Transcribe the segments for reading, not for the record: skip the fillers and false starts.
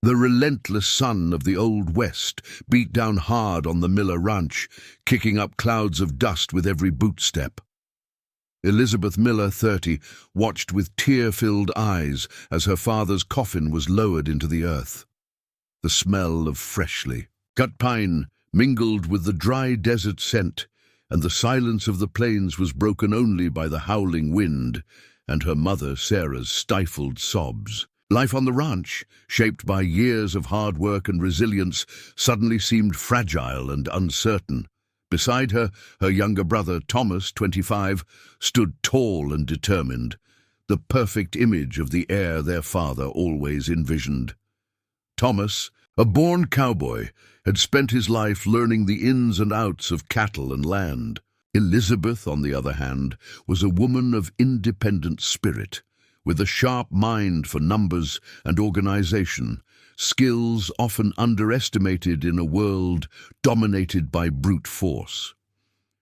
The relentless sun of the Old West beat down hard on the Miller ranch, kicking up clouds of dust with every bootstep. Elizabeth Miller, 30, watched with tear-filled eyes as her father's coffin was lowered into the earth. The smell of freshly cut pine mingled with the dry desert scent, and the silence of the plains was broken only by the howling wind and her mother Sarah's stifled sobs. Life on the ranch, shaped by years of hard work and resilience, suddenly seemed fragile and uncertain. Beside her, her younger brother, Thomas, 25, stood tall and determined, the perfect image of the heir their father always envisioned. Thomas, a born cowboy, had spent his life learning the ins and outs of cattle and land. Elizabeth, on the other hand, was a woman of independent spirit, with a sharp mind for numbers and organization, skills often underestimated in a world dominated by brute force.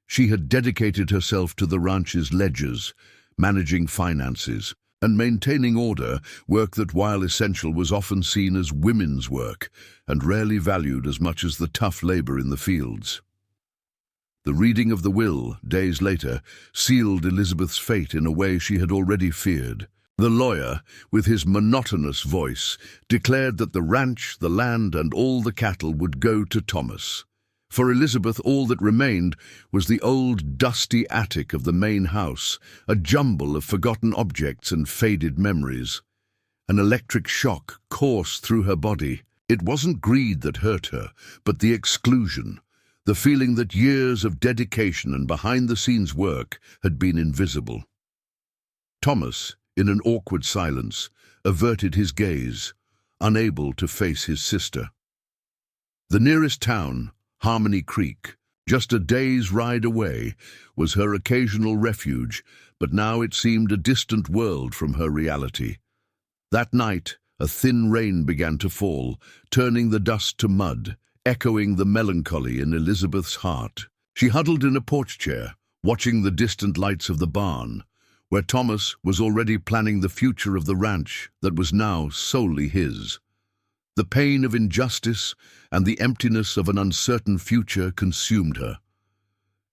She had dedicated herself to the ranch's ledgers, managing finances, and maintaining order, work that, while essential, was often seen as women's work and rarely valued as much as the tough labor in the fields. The reading of the will, days later, sealed Elizabeth's fate in a way she had already feared. The lawyer, with his monotonous voice, declared that the ranch, the land, and all the cattle would go to Thomas. For Elizabeth, all that remained was the old, dusty attic of the main house, a jumble of forgotten objects and faded memories. An electric shock coursed through her body. It wasn't greed that hurt her, but the exclusion, the feeling that years of dedication and behind-the-scenes work had been invisible. Thomas, in an awkward silence, averted his gaze, unable to face his sister. The nearest town, Harmony Creek, just a day's ride away, was her occasional refuge, but now it seemed a distant world from her reality. That night, a thin rain began to fall, turning the dust to mud, echoing the melancholy in Elizabeth's heart. She huddled in a porch chair, watching the distant lights of the barn, where Thomas was already planning the future of the ranch that was now solely his. The pain of injustice and the emptiness of an uncertain future consumed her.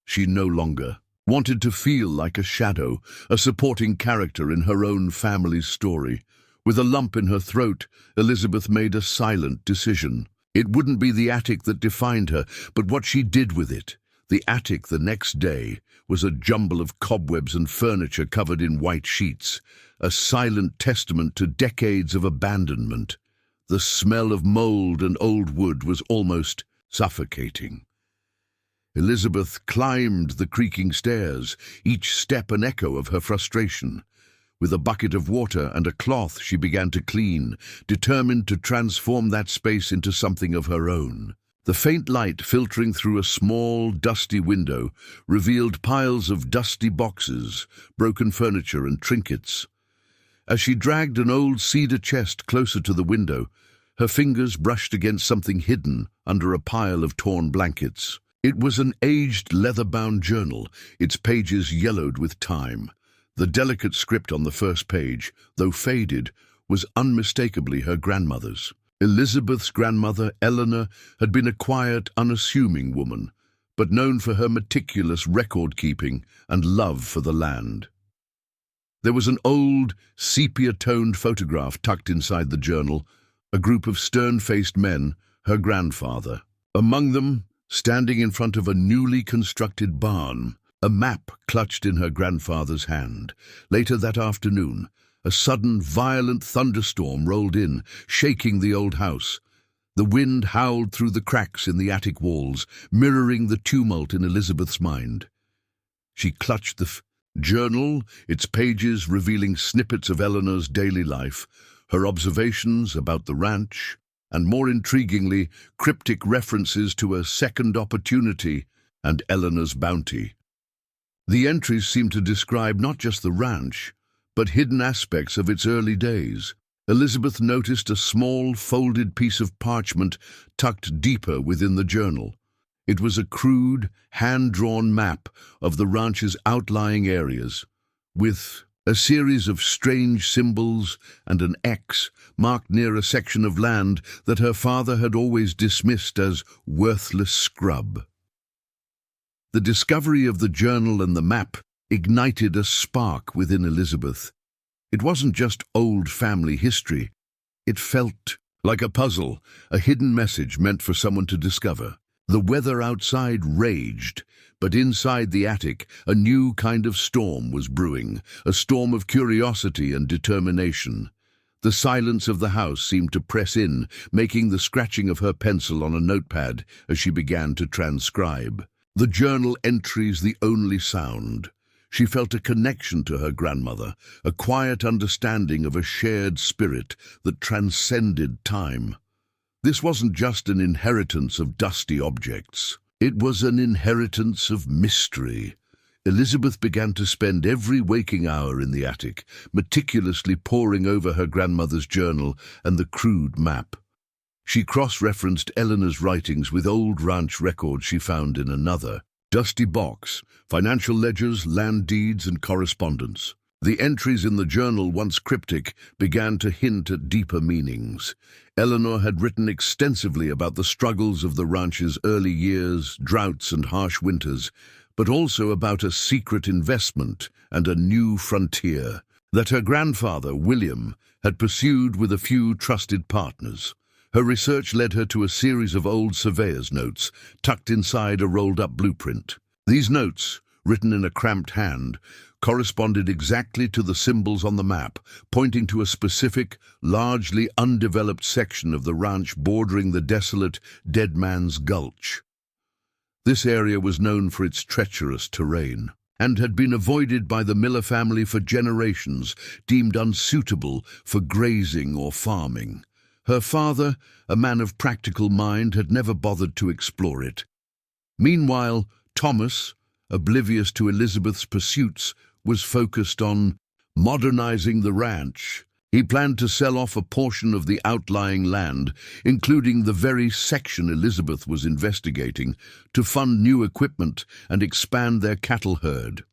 She no longer wanted to feel like a shadow, a supporting character in her own family's story. With a lump in her throat, Elizabeth made a silent decision. It wouldn't be the attic that defined her, but what she did with it. The attic the next day was a jumble of cobwebs and furniture covered in white sheets, a silent testament to decades of abandonment. The smell of mold and old wood was almost suffocating. Elizabeth climbed the creaking stairs, each step an echo of her frustration. With a bucket of water and a cloth, she began to clean, determined to transform that space into something of her own. The faint light filtering through a small, dusty window revealed piles of dusty boxes, broken furniture, and trinkets. As she dragged an old cedar chest closer to the window, her fingers brushed against something hidden under a pile of torn blankets. It was an aged leather-bound journal, its pages yellowed with time. The delicate script on the first page, though faded, was unmistakably her grandmother's. Elizabeth's grandmother, Eleanor, had been a quiet, unassuming woman, but known for her meticulous record-keeping and love for the land. There was an old, sepia-toned photograph tucked inside the journal, a group of stern-faced men, her grandfather. Among them, standing in front of a newly constructed barn, a map clutched in her grandfather's hand. Later that afternoon, a sudden, violent thunderstorm rolled in, shaking the old house. The wind howled through the cracks in the attic walls, mirroring the tumult in Elizabeth's mind. She clutched the journal, its pages revealing snippets of Eleanor's daily life, her observations about the ranch, and more intriguingly, cryptic references to a second opportunity and Eleanor's bounty. The entries seemed to describe not just the ranch, but hidden aspects of its early days. Elizabeth noticed a small, folded piece of parchment tucked deeper within the journal. It was a crude, hand-drawn map of the ranch's outlying areas, with A series of strange symbols and an X marked near a section of land that her father had always dismissed as worthless scrub. The discovery of the journal and the map ignited a spark within Elizabeth. It wasn't just old family history. It felt like a puzzle, a hidden message meant for someone to discover. The weather outside raged, but inside the attic, a new kind of storm was brewing, a storm of curiosity and determination. The silence of the house seemed to press in, making the scratching of her pencil on a notepad as she began to transcribe. The journal entries the only sound. She felt a connection to her grandmother, a quiet understanding of a shared spirit that transcended time. This wasn't just an inheritance of dusty objects. It was an inheritance of mystery. Elizabeth began to spend every waking hour in the attic, meticulously poring over her grandmother's journal and the crude map. She cross-referenced Eleanor's writings with old ranch records she found in another dusty box, financial ledgers, land deeds, and correspondence. The entries in the journal, once cryptic, began to hint at deeper meanings. Eleanor had written extensively about the struggles of the ranch's early years, droughts and harsh winters, but also about a secret investment and a new frontier that her grandfather, William, had pursued with a few trusted partners. Her research led her to a series of old surveyor's notes tucked inside a rolled-up blueprint. These notes, written in a cramped hand, corresponded exactly to the symbols on the map, pointing to a specific, largely undeveloped section of the ranch bordering the desolate Dead Man's Gulch. This area was known for its treacherous terrain and had been avoided by the Miller family for generations, deemed unsuitable for grazing or farming. Her father, a man of practical mind, had never bothered to explore it. Meanwhile, Thomas, oblivious to Elizabeth's pursuits, was focused on modernizing the ranch. He planned to sell off a portion of the outlying land, including the very section Elizabeth was investigating, to fund new equipment and expand their cattle herd.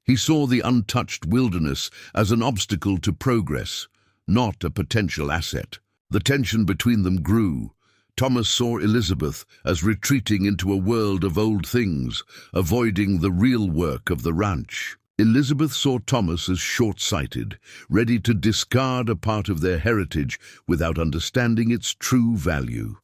He saw the untouched wilderness as an obstacle to progress, not a potential asset. The tension between them grew. Thomas saw Elizabeth as retreating into a world of old things, avoiding the real work of the ranch. Elizabeth saw Thomas as short-sighted, ready to discard a part of their heritage without understanding its true value.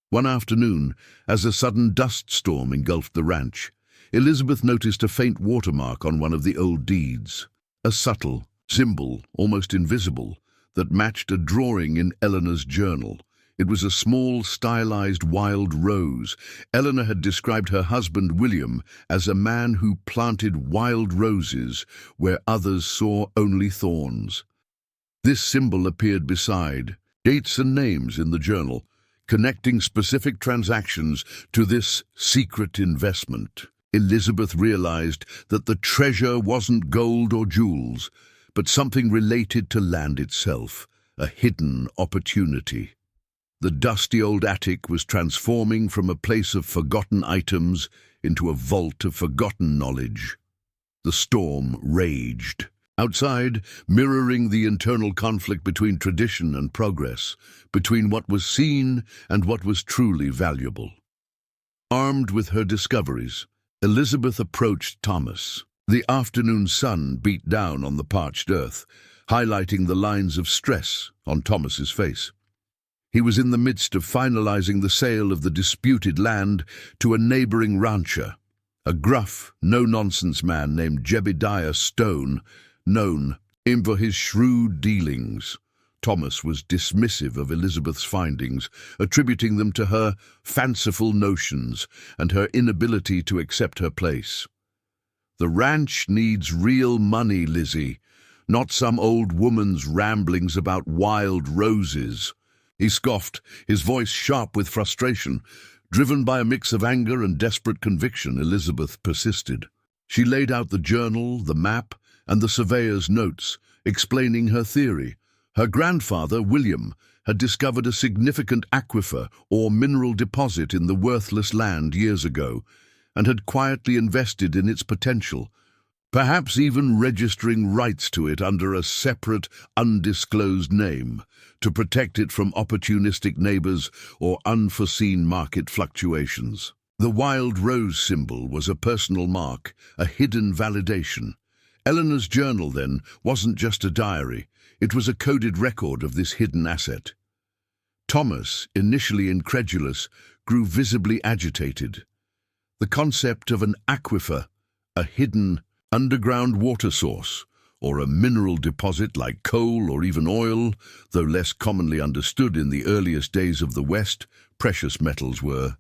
One afternoon, as a sudden dust storm engulfed the ranch, Elizabeth noticed a faint watermark on one of the old deeds, a subtle symbol, almost invisible, that matched a drawing in Eleanor's journal. It was a small, stylized wild rose. Eleanor had described her husband, William, as a man who planted wild roses where others saw only thorns. This symbol appeared beside dates and names in the journal, connecting specific transactions to this secret investment. Elizabeth realized that the treasure wasn't gold or jewels, but something related to land itself, a hidden opportunity. The dusty old attic was transforming from a place of forgotten items into a vault of forgotten knowledge. The storm raged. Outside, mirroring the internal conflict between tradition and progress, between what was seen and what was truly valuable. Armed with her discoveries, Elizabeth approached Thomas. The afternoon sun beat down on the parched earth, highlighting the lines of stress on Thomas's face. He was in the midst of finalizing the sale of the disputed land to a neighboring rancher, a gruff, no-nonsense man named Jebediah Stone, known for his shrewd dealings. Thomas was dismissive of Elizabeth's findings, attributing them to her fanciful notions and her inability to accept her place. "The ranch needs real money, Lizzie, not some old woman's ramblings about wild roses," he scoffed, his voice sharp with frustration. Driven by a mix of anger and desperate conviction, Elizabeth persisted. She laid out the journal, the map, and the surveyor's notes, explaining her theory. Her grandfather, William, had discovered a significant aquifer or mineral deposit in the worthless land years ago, and had quietly invested in its potential. perhaps even registering rights to it under a separate, undisclosed name to protect it from opportunistic neighbors or unforeseen market fluctuations. The wild rose symbol was a personal mark, a hidden validation. Eleanor's journal, then, wasn't just a diary. It was a coded record of this hidden asset. Thomas, initially incredulous, grew visibly agitated. The concept of an aquifer, a hidden, underground water source, or a mineral deposit like coal or even oil, though less commonly understood in the earliest days of the West, precious metals were,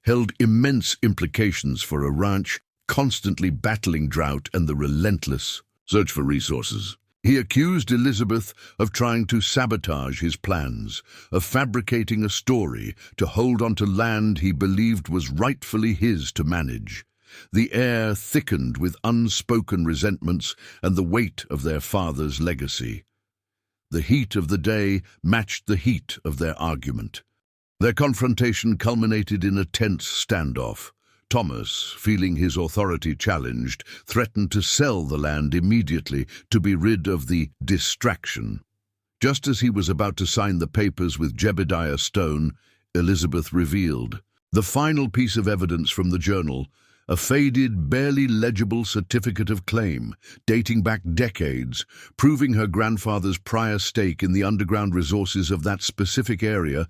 held immense implications for a ranch constantly battling drought and the relentless search for resources. He accused Elizabeth of trying to sabotage his plans, of fabricating a story to hold onto land he believed was rightfully his to manage. The air thickened with unspoken resentments and the weight of their father's legacy. The heat of the day matched the heat of their argument. Their confrontation culminated in a tense standoff. Thomas, feeling his authority challenged, threatened to sell the land immediately to be rid of the distraction. Just as he was about to sign the papers with Jebediah Stone, Elizabeth revealed the final piece of evidence from the journal, a faded, barely legible certificate of claim, dating back decades, proving her grandfather's prior stake in the underground resources of that specific area,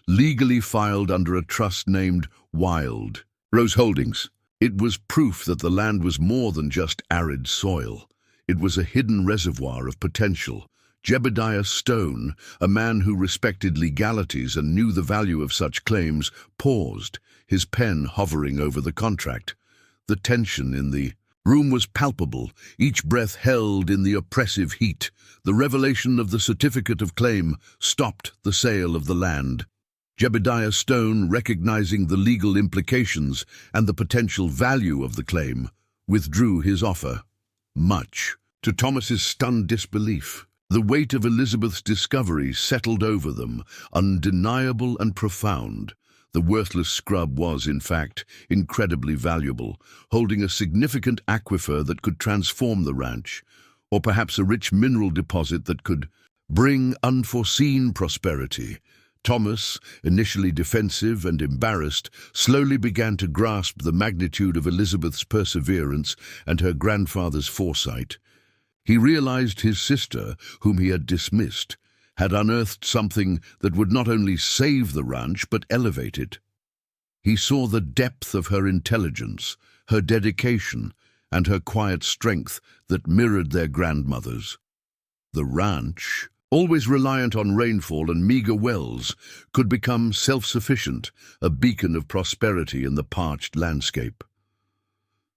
legally filed under a trust named Wild Rose Holdings. It was proof that the land was more than just arid soil. It was a hidden reservoir of potential. Jebediah Stone, a man who respected legalities and knew the value of such claims, paused, his pen hovering over the contract. The tension in the room was palpable, each breath held in the oppressive heat. The revelation of the certificate of claim stopped the sale of the land. Jebediah Stone, recognizing the legal implications and the potential value of the claim, withdrew his offer. Much to Thomas's stunned disbelief, the weight of Elizabeth's discovery settled over them, undeniable and profound. The worthless scrub was, in fact, incredibly valuable, holding a significant aquifer that could transform the ranch, or perhaps a rich mineral deposit that could bring unforeseen prosperity. Thomas, initially defensive and embarrassed, slowly began to grasp the magnitude of Elizabeth's perseverance and her grandfather's foresight. He realized his sister, whom he had dismissed, had unearthed something that would not only save the ranch but elevate it. He saw the depth of her intelligence, her dedication, and her quiet strength that mirrored their grandmother's. The ranch, always reliant on rainfall and meager wells, could become self-sufficient, a beacon of prosperity in the parched landscape.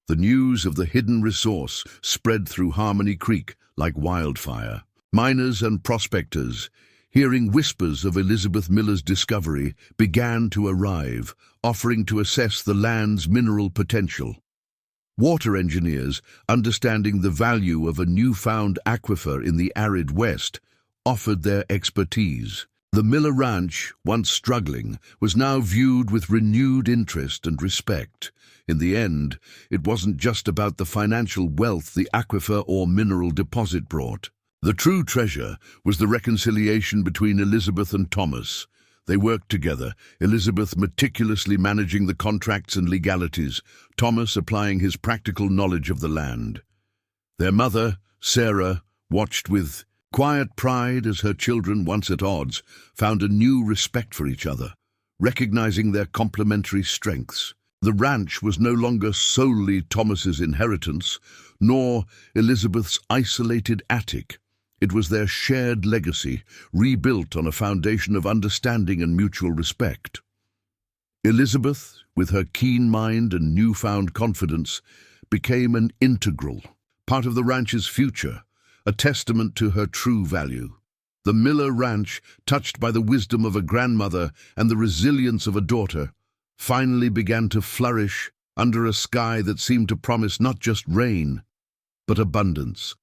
The news of the hidden resource spread through Harmony Creek like wildfire. Miners and prospectors, hearing whispers of Elizabeth Miller's discovery, began to arrive, offering to assess the land's mineral potential. Water engineers, understanding the value of a newfound aquifer in the arid West, offered their expertise. The Miller Ranch, once struggling, was now viewed with renewed interest and respect. In the end, it wasn't just about the financial wealth the aquifer or mineral deposit brought. The true treasure was the reconciliation between Elizabeth and Thomas. They worked together, Elizabeth meticulously managing the contracts and legalities, Thomas applying his practical knowledge of the land. Their mother, Sarah, watched with quiet pride as her children, once at odds, found a new respect for each other, recognizing their complementary strengths. The ranch was no longer solely Thomas's inheritance, nor Elizabeth's isolated attic. It was their shared legacy, rebuilt on a foundation of understanding and mutual respect. Elizabeth, with her keen mind and newfound confidence, became an integral part of the ranch's future, a testament to her true value. The Miller Ranch, touched by the wisdom of a grandmother and the resilience of a daughter, finally began to flourish under a sky that seemed to promise not just rain, but abundance.